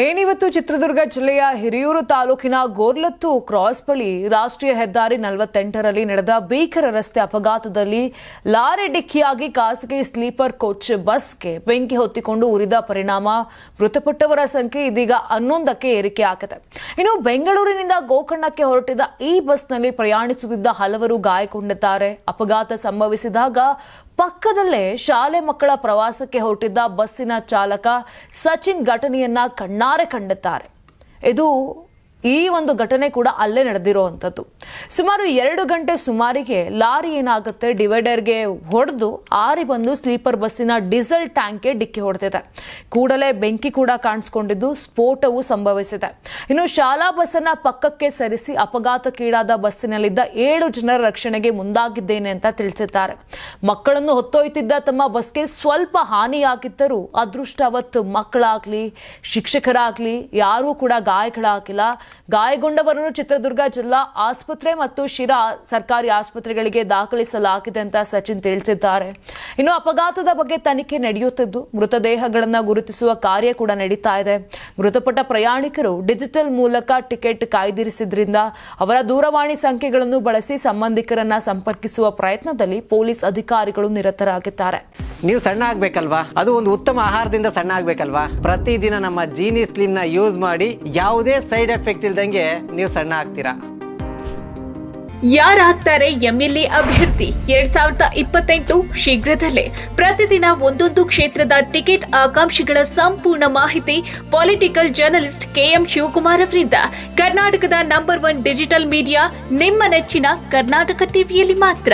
ಏನಿವತ್ತು ಚಿತ್ರದುರ್ಗ ಜಿಲ್ಲೆಯ ಹಿರಿಯೂರು ತಾಲೂಕಿನ ಗೋರ್ಲತ್ತು ಕ್ರಾಸ್ ಬಳಿ ರಾಷ್ಟ್ರೀಯ ಹೆದ್ದಾರಿ 48ರಲ್ಲಿ ನಡೆದ ಭೀಕರ ರಸ್ತೆ ಅಪಘಾತದಲ್ಲಿ ಲಾರಿ ಡಿಕ್ಕಿಯಾಗಿ ಖಾಸಗಿ ಸ್ಲೀಪರ್ ಕೋಚ್ ಬಸ್ಗೆ ಬೆಂಕಿ ಹೊತ್ತಿಕೊಂಡು ಉರಿದ ಪರಿಣಾಮ ಮೃತಪಟ್ಟವರ ಸಂಖ್ಯೆ ಇದೀಗ 11ಕ್ಕೆ ಏರಿಕೆಯಾಗಿದೆ. ಇನ್ನು ಬೆಂಗಳೂರಿನಿಂದ ಗೋಕರ್ಣಕ್ಕೆ ಹೊರಟಿದ್ದ ಈ ಬಸ್ನಲ್ಲಿ ಪ್ರಯಾಣಿಸುತ್ತಿದ್ದ ಹಲವರು ಗಾಯಗೊಂಡಿದ್ದಾರೆ. ಅಪಘಾತ ಸಂಭವಿಸಿದಾಗ ಪಕ್ಕದಲ್ಲೇ ಶಾಲೆ ಮಕ್ಕಳ ಪ್ರವಾಸಕ್ಕೆ ಹೊರಟಿದ್ದ ಬಸ್ಸಿನ ಚಾಲಕ ಸಚಿನ್ ಘಟನೆಯನ್ನ ಕಣ್ಣಾರೆ ಕಂಡಿದ್ದಾರೆ. ಈ ಒಂದು ಘಟನೆ ಕೂಡ ಅಲ್ಲೇ ನಡೆದಿರುವಂಥದ್ದು. ಸುಮಾರು 2 ಗಂಟೆ ಸುಮಾರಿಗೆ ಲಾರಿ ಏನಾಗುತ್ತೆ, ಡಿವೈಡರ್ಗೆ ಹೊಡೆದು ಆರಿ ಬಂದು ಸ್ಲೀಪರ್ ಬಸ್ಸಿನ ಡೀಸೆಲ್ ಟ್ಯಾಂಕ್ಗೆ ಡಿಕ್ಕಿ ಹೊಡೆದಿದೆ. ಕೂಡಲೇ ಬೆಂಕಿ ಕೂಡ ಕಾಣಿಸಿಕೊಂಡಿದ್ದು ಸ್ಫೋಟವೂ ಸಂಭವಿಸಿದೆ. ಇನ್ನು ಶಾಲಾ ಬಸ್ಸನ್ನ ಪಕ್ಕಕ್ಕೆ ಸರಿಸಿ ಅಪಘಾತಕ್ಕೀಡಾದ ಬಸ್ಸಿನಲ್ಲಿದ್ದ 7 ಜನರ ರಕ್ಷಣೆಗೆ ಮುಂದಾಗಿದ್ದೇನೆ ಅಂತ ತಿಳಿಸಿದ್ದಾರೆ. ಮಕ್ಕಳನ್ನು ಹೊತ್ತೊಯ್ತಿದ್ದ ತಮ್ಮ ಬಸ್ಗೆ ಸ್ವಲ್ಪ ಹಾನಿಯಾಗಿದ್ದರೂ ಅದೃಷ್ಟವತ್ತು ಮಕ್ಕಳಾಗ್ಲಿ ಶಿಕ್ಷಕರಾಗ್ಲಿ ಯಾರೂ ಕೂಡ ಗಾಯಗಳಾಗಿಲ್ಲ. ಗಾಯಗೊಂಡವರನ್ನು ಚಿತ್ರದುರ್ಗ ಜಿಲ್ಲಾ ಆಸ್ಪತ್ರೆ ಮತ್ತು ಶಿರಾ ಸರ್ಕಾರಿ ಆಸ್ಪತ್ರೆಗಳಿಗೆ ದಾಖಲಿಸಲಾಗಿದೆ ಅಂತ ಸಚಿನ್ ತಿಳಿಸಿದ್ದಾರೆ. ಇನ್ನು ಅಪಘಾತದ ಬಗ್ಗೆ ತನಿಖೆ ನಡೆಯುತ್ತಿದ್ದು ಮೃತದೇಹಗಳನ್ನು ಗುರುತಿಸುವ ಕಾರ್ಯ ಕೂಡ ನಡೀತಾ ಇದೆ. ಮೃತಪಟ್ಟ ಪ್ರಯಾಣಿಕರು ಡಿಜಿಟಲ್ ಮೂಲಕ ಟಿಕೆಟ್ ಕಾಯ್ದಿರಿಸಿದ್ರಿಂದ ಅವರ ದೂರವಾಣಿ ಸಂಖ್ಯೆಗಳನ್ನು ಬಳಸಿ ಸಂಬಂಧಿಕರನ್ನ ಸಂಪರ್ಕಿಸುವ ಪ್ರಯತ್ನದಲ್ಲಿ ಪೊಲೀಸ್ ಅಧಿಕಾರಿಗಳು ನಿರತರಾಗಿದ್ದಾರೆ. ನೀವು ಸಣ್ಣ ಆಗ್ಬೇಕಲ್ವಾ? ಅದು ಒಂದು ಉತ್ತಮ ಆಹಾರದಿಂದ ಸಣ್ಣ ಆಗ್ಬೇಕಲ್ವಾ? ಪ್ರತಿದಿನ ನಮ್ಮ ಜೀನಿ ಸ್ಲಿಮ್ ನ ಯೂಸ್ ಮಾಡಿ ಯಾವುದೇ ಸೈಡ್ ಎಫೆಕ್ಟ್ ಇಲ್ದಂಗೆ ನೀವು ಸಣ್ಣ ಆಗ್ತೀರಾ. ಯಾರಾಗ್ತಾರೆ ಎಂಎಲ್ಎ ಅಭ್ಯರ್ಥಿ 2028 ಶೀಘ್ರದಲ್ಲೇ. ಪ್ರತಿದಿನ ಒಂದೊಂದು ಕ್ಷೇತ್ರದ ಟಿಕೆಟ್ ಆಕಾಂಕ್ಷಿಗಳ ಸಂಪೂರ್ಣ ಮಾಹಿತಿ ಪೊಲಿಟಿಕಲ್ ಜರ್ನಲಿಸ್ಟ್ KM ಶಿವಕುಮಾರ್ ಅವರಿಂದ. ಕರ್ನಾಟಕದ ನಂಬರ್ 1 ಡಿಜಿಟಲ್ ಮೀಡಿಯಾ ನಿಮ್ಮ ನೆಚ್ಚಿನ ಕರ್ನಾಟಕ ಟಿವಿಯಲ್ಲಿ ಮಾತ್ರ.